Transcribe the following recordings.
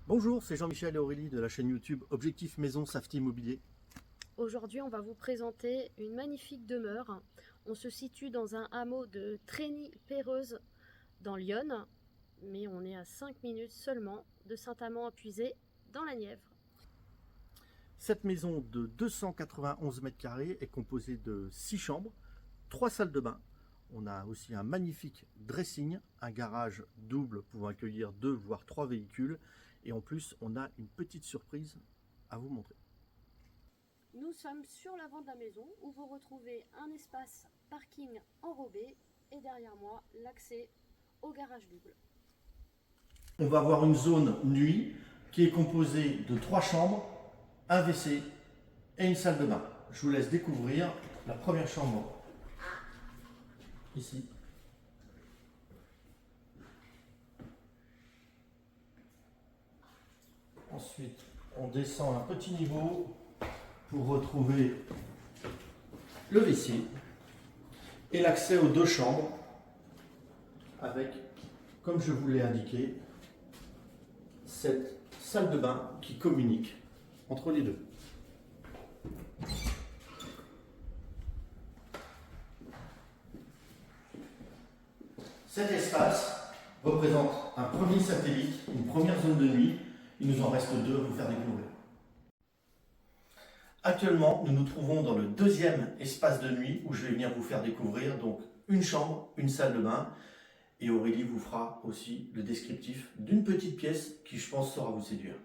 Bonjour, c'est Jean-Michel et Aurélie de la chaîne YouTube Objectif Maison Safety Immobilier. Aujourd'hui, on va vous présenter une magnifique demeure. On se situe dans un hameau de Trény-Perreuse dans l'Yonne, mais on est à 5 minutes seulement de Saint-Amand-Apuisé dans la Nièvre. Cette maison de 291 mètres carrés est composée de 6 chambres, 3 salles de bain. On a aussi un magnifique dressing, un garage double pouvant accueillir 2 voire 3 véhicules. Et en plus, on a une petite surprise à vous montrer. Nous sommes sur l'avant de la maison où vous retrouvez un espace parking enrobé et derrière moi l'accès au garage double. On va avoir une zone nuit qui est composée de 3 chambres, un WC et une salle de bain. Je vous laisse découvrir la première chambre ici. Ensuite, on descend un petit niveau pour retrouver le WC et l'accès aux 2 chambres avec, comme je vous l'ai indiqué, cette salle de bain qui communique entre les deux. Cet espace représente un premier satellite, une première zone de nuit. Il nous en reste 2 à vous faire découvrir. Actuellement, nous nous trouvons dans le deuxième espace de nuit où je vais venir vous faire découvrir donc une chambre, une salle de bain. Et Aurélie vous fera aussi le descriptif d'une petite pièce qui, je pense, saura vous séduire.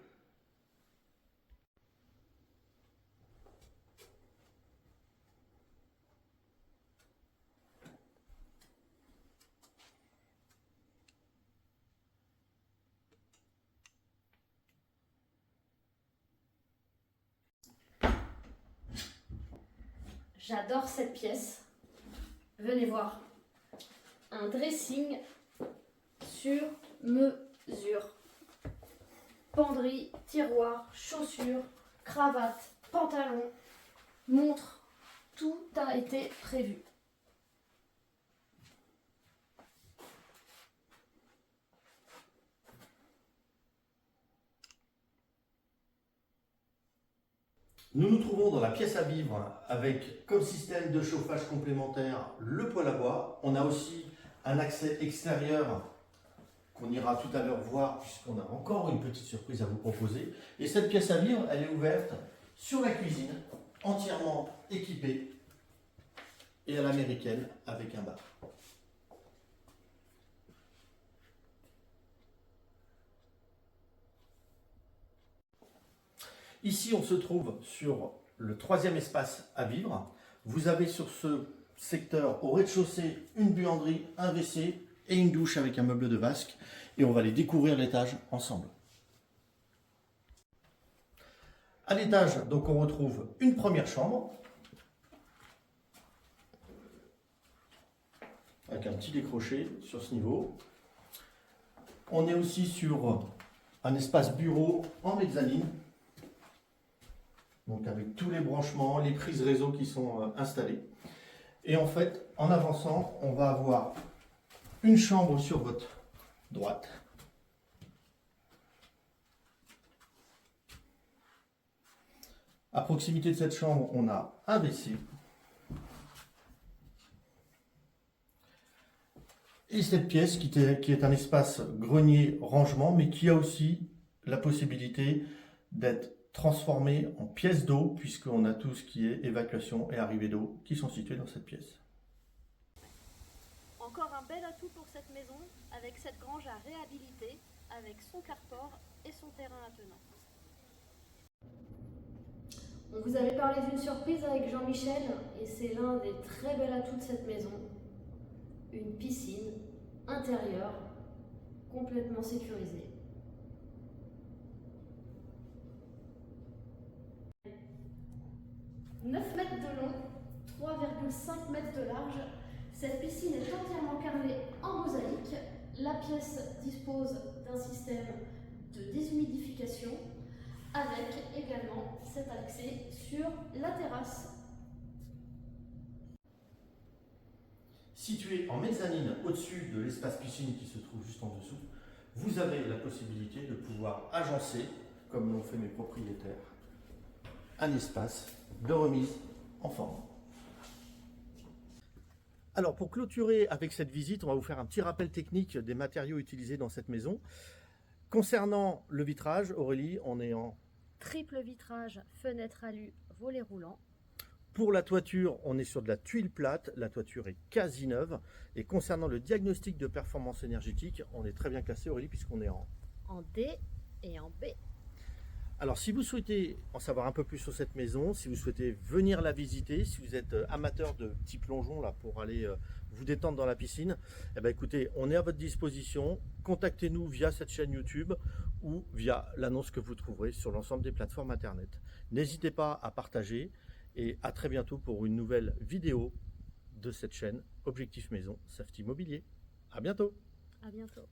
J'adore cette pièce. Venez voir. Un dressing sur mesure. Penderie, tiroir, chaussures, cravate, pantalon, montre. Tout a été prévu. Nous nous trouvons dans la pièce à vivre avec comme système de chauffage complémentaire le poêle à bois. On a aussi un accès extérieur qu'on ira tout à l'heure voir puisqu'on a encore une petite surprise à vous proposer. Et cette pièce à vivre, elle est ouverte sur la cuisine, entièrement équipée et à l'américaine avec un bar. Ici, on se trouve sur le 3e espace à vivre. Vous avez sur ce secteur, au rez-de-chaussée, une buanderie, un WC et une douche avec un meuble de vasque. Et on va les découvrir l'étage ensemble. À l'étage, donc, on retrouve une première chambre avec un petit décroché sur ce niveau. On est aussi sur un espace bureau en mezzanine. Donc avec tous les branchements, les prises réseau qui sont installées. Et en fait, en avançant, on va avoir une chambre sur votre droite. À proximité de cette chambre, on a un WC. Et cette pièce qui est un espace grenier-rangement, mais qui a aussi la possibilité d'être transformé en pièce d'eau, puisqu'on a tout ce qui est évacuation et arrivée d'eau qui sont situés dans cette pièce. Encore un bel atout pour cette maison, avec cette grange à réhabiliter, avec son carport et son terrain attenant. On vous avait parlé d'une surprise avec Jean-Michel, et c'est l'un des très bels atouts de cette maison. Une piscine intérieure, complètement sécurisée. 9 mètres de long, 3,5 mètres de large. Cette piscine est entièrement carrelée en mosaïque. La pièce dispose d'un système de déshumidification avec également cet accès sur la terrasse. Situé en mezzanine au-dessus de l'espace piscine qui se trouve juste en dessous, vous avez la possibilité de pouvoir agencer, comme l'ont fait mes propriétaires, un espace de remise en forme. Alors pour clôturer avec cette visite, on va vous faire un petit rappel technique des matériaux utilisés dans cette maison. Concernant le vitrage, Aurélie, on est en... Triple vitrage, fenêtre alu, volet roulant. Pour la toiture, on est sur de la tuile plate, la toiture est quasi neuve. Et concernant le diagnostic de performance énergétique, on est très bien classé, Aurélie, puisqu'on est en D et en B. Alors si vous souhaitez en savoir un peu plus sur cette maison, si vous souhaitez venir la visiter, si vous êtes amateur de petits plongeons là, pour aller vous détendre dans la piscine, eh ben, écoutez, on est à votre disposition. Contactez-nous via cette chaîne YouTube ou via l'annonce que vous trouverez sur l'ensemble des plateformes internet. N'hésitez pas à partager et à très bientôt pour une nouvelle vidéo de cette chaîne Objectif Maison Safety Immobilier. À bientôt. À bientôt.